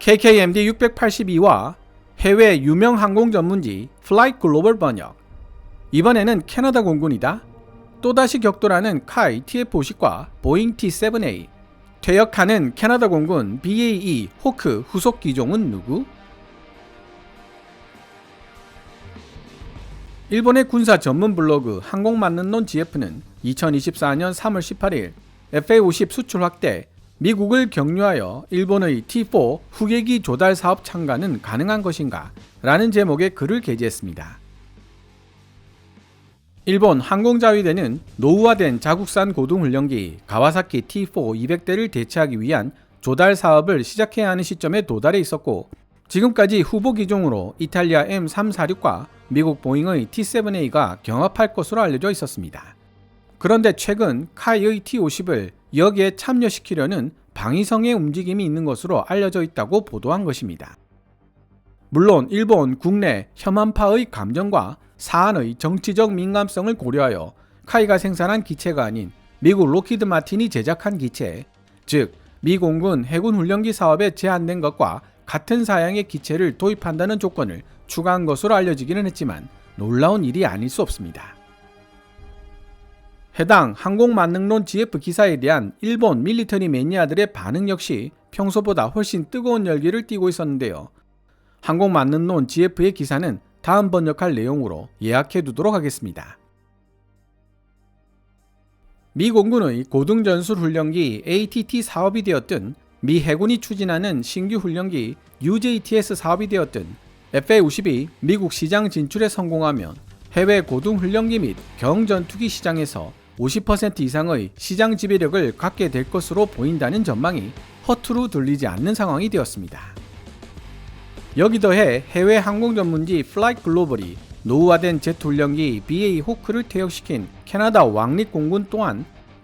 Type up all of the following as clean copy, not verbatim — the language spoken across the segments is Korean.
KKMD 682와 해외 유명 항공 전문지 Flight Global 번역. 이번에는 캐나다 공군이다. 또다시 격돌하는 카이 TF-50과 보잉 T-7A. 퇴역하는 캐나다 공군 BAE 호크 후속 기종은 누구? 일본의 군사 전문 블로그 항공맞는론 GF는 2024년 3월 18일 FA-50 수출 확대, 미국을 격려하여 일본의 T4 후계기 조달 사업 참가는 가능한 것인가? 라는 제목의 글을 게재했습니다. 일본 항공자위대는 노후화된 자국산 고등훈련기 가와사키 T4 200대를 대체하기 위한 조달 사업을 시작해야 하는 시점에 도달해 있었고, 지금까지 후보 기종으로 이탈리아 M346과 미국 보잉의 T-7A가 경합할 것으로 알려져 있었습니다. 그런데 최근 카이의 T-50을 여기에 참여시키려는 방위성의 움직임이 있는 것으로 알려져 있다고 보도한 것입니다. 물론 일본 국내 혐한파의 감정과 사안의 정치적 민감성을 고려하여 카이가 생산한 기체가 아닌 미국 로키드 마틴이 제작한 기체, 즉 미 공군 해군 훈련기 사업에 제한된 것과 같은 사양의 기체를 도입한다는 조건을 추가한 것으로 알려지기는 했지만 놀라운 일이 아닐 수 없습니다. 해당 항공만능론 GF 기사에 대한 일본 밀리터리 매니아들의 반응 역시 평소보다 훨씬 뜨거운 열기를 띠고 있었는데요. 항공만능론 GF의 기사는 다음 번역할 내용으로 예약해두도록 하겠습니다. 미 공군의 고등전술훈련기 ATT 사업이 되었든 미 해군이 추진하는 신규 훈련기 UJTS 사업이 되었든 FA-50이 미국 시장 진출에 성공하면 해외 고등훈련기 및 경전투기 시장에서 50% 이상의 시장 지배력을 갖게 될 것으로 보인다는 전망이 허투루 들리지 않는 상황이 되었습니다. 여기 더해 해외 항공 전문지 Flight Global이 노후화된 제트 훈련기 BA 호크를 퇴역시킨 캐나다 왕립 공군 또한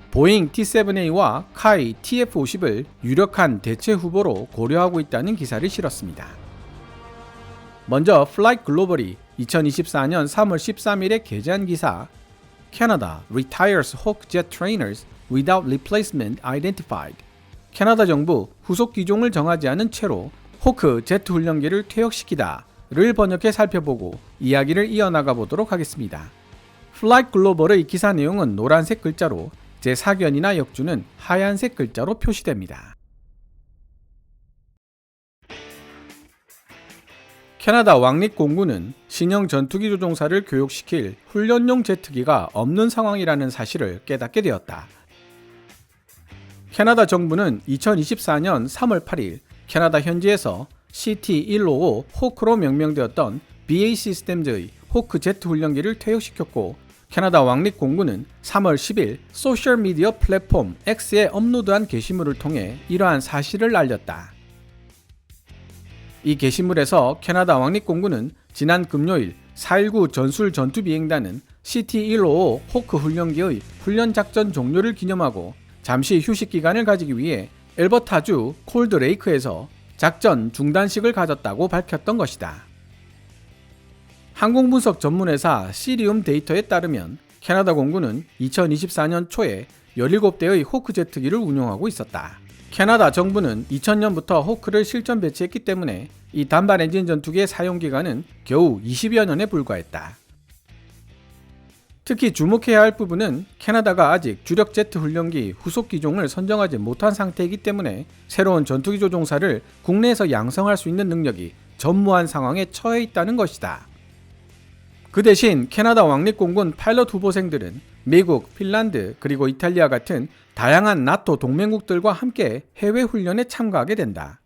보잉 T-7A와 카이 TF-50을 유력한 대체 후보로 고려하고 있다는 기사를 실었습니다. 먼저 Flight Global이 2024년 3월 13일에 게재한 기사 Canada retires Hawk jet trainers without replacement identified. 캐나다 정부 후속 기종을 정하지 않은 채로 호크 제트 훈련기를 퇴역시키다를 번역해 살펴보고 이야기를 이어나가 보도록 하겠습니다. Flight Global의 기사 내용은 노란색 글자로 제4견이나 역주는 하얀색 글자로 표시됩니다. 캐나다 왕립공군은 신형 전투기 조종사를 교육시킬 훈련용 제트기가 없는 상황이라는 사실을 깨닫게 되었다. 캐나다 정부는 2024년 3월 8일 캐나다 현지에서 CT-155 호크로 명명되었던 BAE 시스템즈의 호크 제트 훈련기를 퇴역시켰고, 캐나다 왕립공군은 3월 10일 소셜미디어 플랫폼 X에 업로드한 게시물을 통해 이러한 사실을 알렸다. 이 게시물에서 캐나다 왕립공군은 지난 금요일 4.19 전술 전투비행단은 CT-155 호크 훈련기의 훈련작전 종료를 기념하고 잠시 휴식기간을 가지기 위해 엘버타주 콜드레이크에서 작전 중단식을 가졌다고 밝혔던 것이다. 항공분석 전문회사 시리움 데이터에 따르면 캐나다 공군은 2024년 초에 17대의 호크 제트기를 운용하고 있었다. 캐나다 정부는 2000년부터 호크를 실전 배치했기 때문에 이 단발 엔진 전투기의 사용기간은 겨우 20여 년에 불과했다. 특히 주목해야 할 부분은 캐나다가 아직 주력 제트 훈련기 후속 기종을 선정하지 못한 상태이기 때문에 새로운 전투기 조종사를 국내에서 양성할 수 있는 능력이 전무한 상황에 처해 있다는 것이다. 그 대신 캐나다 왕립공군 파일럿 후보생들은 미국, 핀란드, 그리고 이탈리아 같은 다양한 나토 동맹국들과 함께 해외 훈련에 참가하게 된다.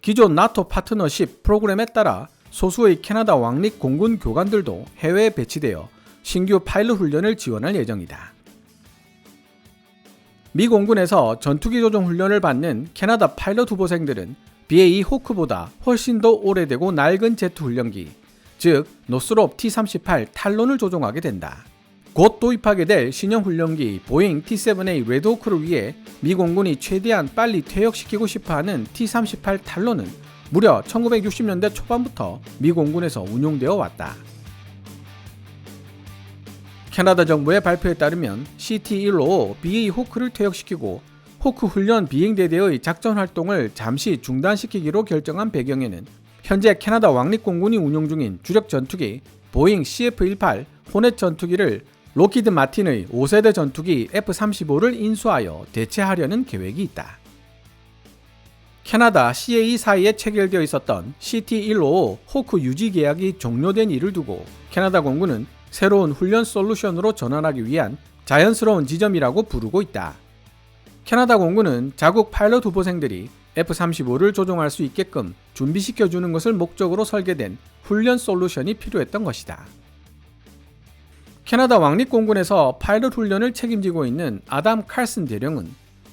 기존 나토 파트너십 프로그램에 따라 소수의 캐나다 왕립 공군 교관들도 해외에 배치되어 신규 파일럿 훈련을 지원할 예정이다. 미 공군에서 전투기 조종 훈련을 받는 캐나다 파일럿 후보생들은 BAE 호크보다 훨씬 더 오래되고 낡은 제트 훈련기, 즉 노스롭 T-38 탈론을 조종하게 된다. 곧 도입하게 될 신형 훈련기 보잉 T-7A 레드호크를 위해 미 공군이 최대한 빨리 퇴역시키고 싶어하는 T-38 탈론은 무려 1960년대 초반부터 미 공군에서 운용되어 왔다. 캐나다 정부의 발표에 따르면 CT-155 BAE 호크를 퇴역시키고 호크 훈련 비행대대의 작전 활동을 잠시 중단시키기로 결정한 배경에는 현재 캐나다 왕립공군이 운용 중인 주력 전투기 보잉 CF-18 호넷 전투기를 록히드 마틴의 5세대 전투기 F-35를 인수하여 대체하려는 계획이 있다. 캐나다 CAE 사이에 체결되어 있었던 CT-155 호크 유지 계약이 종료된 일을 두고 캐나다 공군은 새로운 훈련 솔루션으로 전환하기 위한 자연스러운 지점이라고 부르고 있다. 캐나다 공군은 자국 파일럿 후보생들이 F-35를 조종할 수 있게끔 준비시켜주는 것을 목적으로 설계된 훈련 솔루션이 필요했던 것이다. 캐나다 왕립공군에서 파일럿 훈련을 책임지고 있는 아담 칼슨 대령은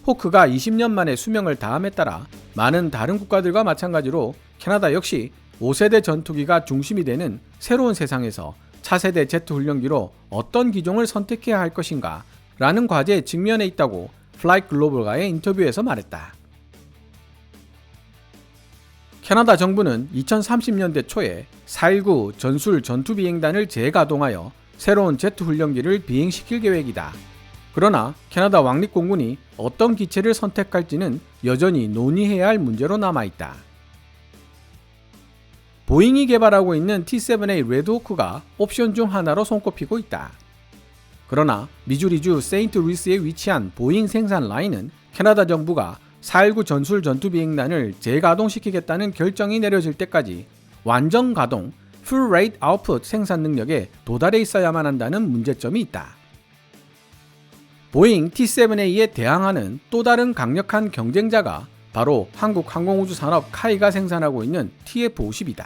호크가 20년 만에 수명을 다함에 따라 많은 다른 국가들과 마찬가지로 캐나다 역시 5세대 전투기가 중심이 되는 새로운 세상에서 차세대 제트 훈련기로 어떤 기종을 선택해야 할 것인가 라는 과제에 직면해 있다고 플라이트 글로벌과의 인터뷰에서 말했다. 캐나다 정부는 2030년대 초에 4.19 전술 전투비행단을 재가동하여 새로운 제트 훈련기를 비행시킬 계획이다. 그러나 캐나다 왕립공군이 어떤 기체를 선택할지는 여전히 논의해야 할 문제로 남아있다. 보잉이 개발하고 있는 T-7A 레드호크가 옵션 중 하나로 손꼽히고 있다. 그러나 미주리주 세인트루이스에 위치한 보잉 생산 라인은 캐나다 정부가 4.19 전술 전투비행단을 재가동시키겠다는 결정이 내려질 때까지 완전 가동, Full Rate Output 생산 능력에 도달해 있어야만 한다는 문제점이 있다. 보잉 T-7A에 대항하는 또 다른 강력한 경쟁자가 바로 한국 항공우주산업 카이가 생산하고 있는 TF-50이다.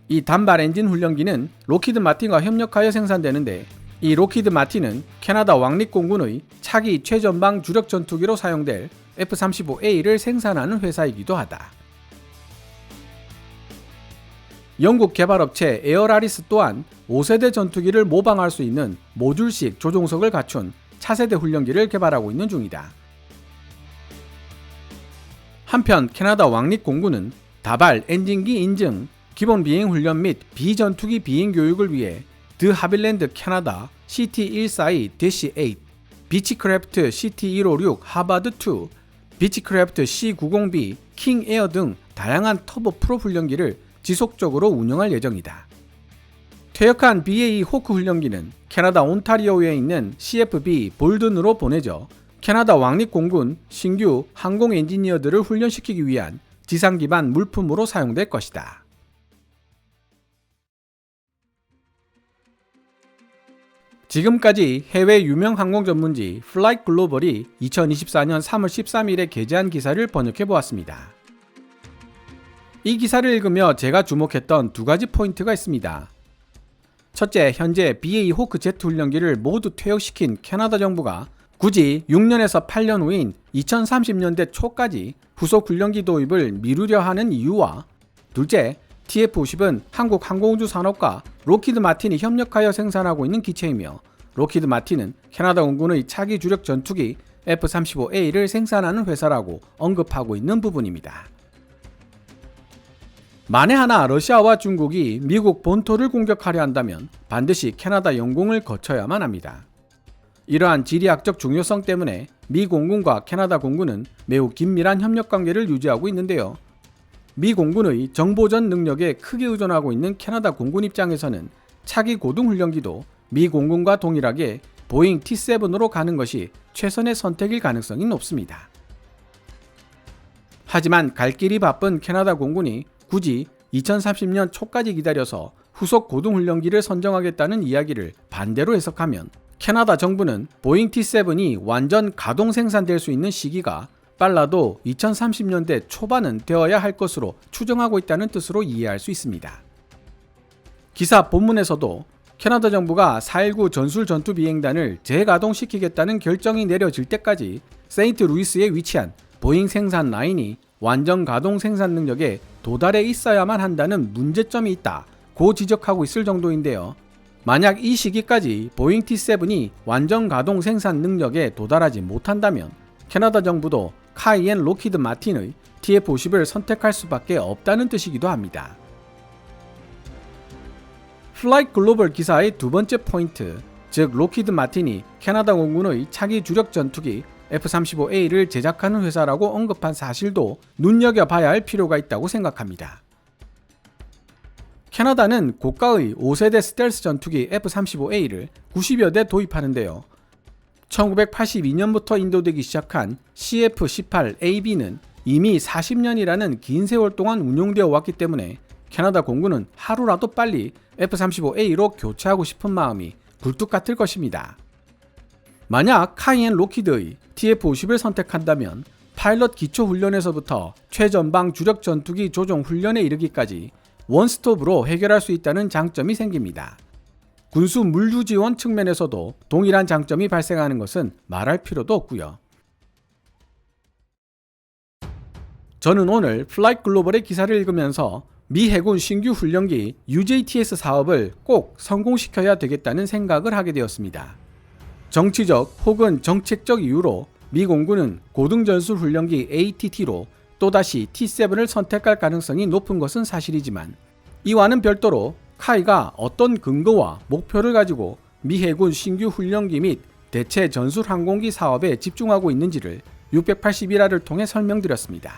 이 단발 엔진 훈련기는 록히드 마틴과 협력하여 생산되는데 이 록히드 마틴은 캐나다 왕립공군의 차기 최전방 주력 전투기로 사용될 F-35A를 생산하는 회사이기도 하다. 영국 개발업체 에어라리스 또한 5세대 전투기를 모방할 수 있는 모듈식 조종석을 갖춘 차세대 훈련기를 개발하고 있는 중이다. 한편 캐나다 왕립공군은 다발 엔진기 인증, 기본 비행 훈련 및 비전투기 비행 교육을 위해 드 하빌랜드 캐나다 CT-142-8, 비치크래프트 CT-156 하바드2, 비치크래프트 C-90B, 킹에어 등 다양한 터보 프로 훈련기를 지속적으로 운영할 예정이다. 퇴역한 BAE 호크 훈련기는 캐나다 온타리오에 있는 CFB 볼든으로 보내져 캐나다 왕립공군 신규 항공 엔지니어들을 훈련시키기 위한 지상 기반 물품으로 사용될 것이다. 지금까지 해외 유명 항공 전문지 플라이트 글로벌이 2024년 3월 13일에 게재한 기사를 번역해 보았습니다. 이 기사를 읽으며 제가 주목했던 두 가지 포인트가 있습니다. 첫째, 현재 BAE 호크 제트 훈련기를 모두 퇴역시킨 캐나다 정부가 굳이 6년에서 8년 후인 2030년대 초까지 후속 훈련기 도입을 미루려 하는 이유와 둘째, TF-50은 한국 항공우주 산업과 록히드 마틴이 협력하여 생산하고 있는 기체이며 록히드 마틴은 캐나다 공군의 차기 주력 전투기 F-35A를 생산하는 회사라고 언급하고 있는 부분입니다. 만에 하나 러시아와 중국이 미국 본토를 공격하려 한다면 반드시 캐나다 영공을 거쳐야만 합니다. 이러한 지리학적 중요성 때문에 미 공군과 캐나다 공군은 매우 긴밀한 협력 관계를 유지하고 있는데요. 미 공군의 정보전 능력에 크게 의존하고 있는 캐나다 공군 입장에서는 차기 고등 훈련기도 미 공군과 동일하게 보잉 T-7으로 가는 것이 최선의 선택일 가능성이 높습니다. 하지만 갈 길이 바쁜 캐나다 공군이 굳이 2030년 초까지 기다려서 후속 고등훈련기를 선정하겠다는 이야기를 반대로 해석하면 캐나다 정부는 보잉 T-7이 완전 가동 생산될 수 있는 시기가 빨라도 2030년대 초반은 되어야 할 것으로 추정하고 있다는 뜻으로 이해할 수 있습니다. 기사 본문에서도 캐나다 정부가 4.19 전술 전투 비행단을 재가동시키겠다는 결정이 내려질 때까지 세인트루이스에 위치한 보잉 생산 라인이 완전 가동 생산 능력에 도달해 있어야만 한다는 문제점이 있다고 지적하고 있을 정도인데요. 만약 이 시기까지 보잉 T-7이 완전 가동 생산 능력에 도달하지 못한다면 캐나다 정부도 카이 앤 록히드 마틴의 TF-50을 선택할 수밖에 없다는 뜻이기도 합니다. 플라이트 글로벌 기사의 두 번째 포인트, 즉 록히드 마틴이 캐나다 공군의 차기 주력 전투기 F-35A를 제작하는 회사라고 언급한 사실도 눈여겨봐야 할 필요가 있다고 생각합니다. 캐나다는 고가의 5세대 스텔스 전투기 F-35A를 90여 대 도입하는데요. 1982년부터 인도되기 시작한 CF-18AB는 이미 40년이라는 긴 세월 동안 운용되어 왔기 때문에 캐나다 공군은 하루라도 빨리 F-35A로 교체하고 싶은 마음이 굴뚝 같을 것입니다. 만약 카이엔 로키드의 TF-50을 선택한다면 파일럿 기초훈련에서부터 최전방 주력 전투기 조종 훈련에 이르기까지 원스톱으로 해결할 수 있다는 장점이 생깁니다. 군수 물류 지원 측면에서도 동일한 장점이 발생하는 것은 말할 필요도 없고요. 저는 오늘 플라잇 글로벌의 기사를 읽으면서 미 해군 신규 훈련기 UJTS 사업을 꼭 성공시켜야 되겠다는 생각을 하게 되었습니다. 정치적 혹은 정책적 이유로 미 공군은 고등전술 훈련기 ATT로 또다시 T7을 선택할 가능성이 높은 것은 사실이지만 이와는 별도로 카이가 어떤 근거와 목표를 가지고 미 해군 신규 훈련기 및 대체 전술 항공기 사업에 집중하고 있는지를 681화를 통해 설명드렸습니다.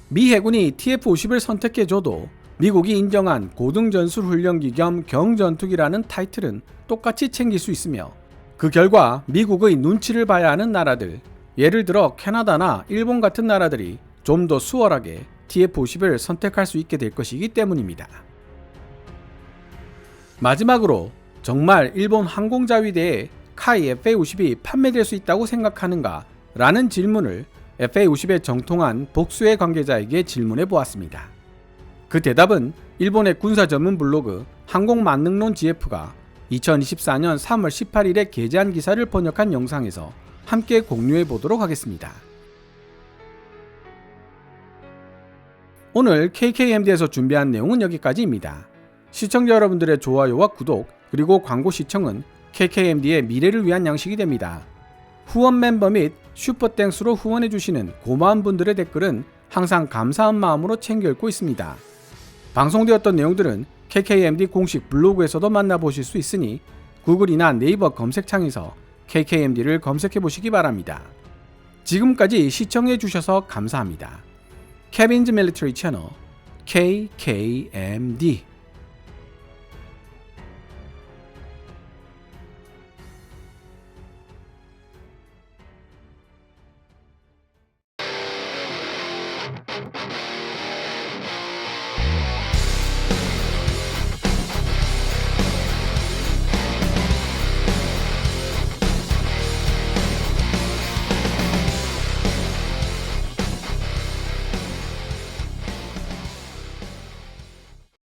미 해군이 TF-50을 선택해줘도 미국이 인정한 고등전술 훈련기 겸 경전투기라는 타이틀은 똑같이 챙길 수 있으며 그 결과 미국의 눈치를 봐야 하는 나라들, 예를 들어 캐나다나 일본 같은 나라들이 좀 더 수월하게 TF-50을 선택할 수 있게 될 것이기 때문입니다. 마지막으로 정말 일본 항공자위대에 카이 FA-50이 판매될 수 있다고 생각하는가? 라는 질문을 FA-50에 정통한 복수의 관계자에게 질문해 보았습니다. 그 대답은 일본의 군사 전문 블로그 항공만능론 GF가 2024년 3월 18일에 게재한 기사를 번역한 영상에서 함께 공유해 보도록 하겠습니다. 오늘 KKMD에서 준비한 내용은 여기까지입니다. 시청자 여러분들의 좋아요와 구독 그리고 광고 시청은 KKMD의 미래를 위한 양식이 됩니다. 후원 멤버 및 슈퍼땡스로 후원해주시는 고마운 분들의 댓글은 항상 감사한 마음으로 챙겨 읽고 있습니다. 방송되었던 내용들은 KKMD 공식 블로그에서도 만나보실 수 있으니 구글이나 네이버 검색창에서 KKMD를 검색해보시기 바랍니다. 지금까지 시청해주셔서 감사합니다. 케빈즈 밀리터리 채널 KKMD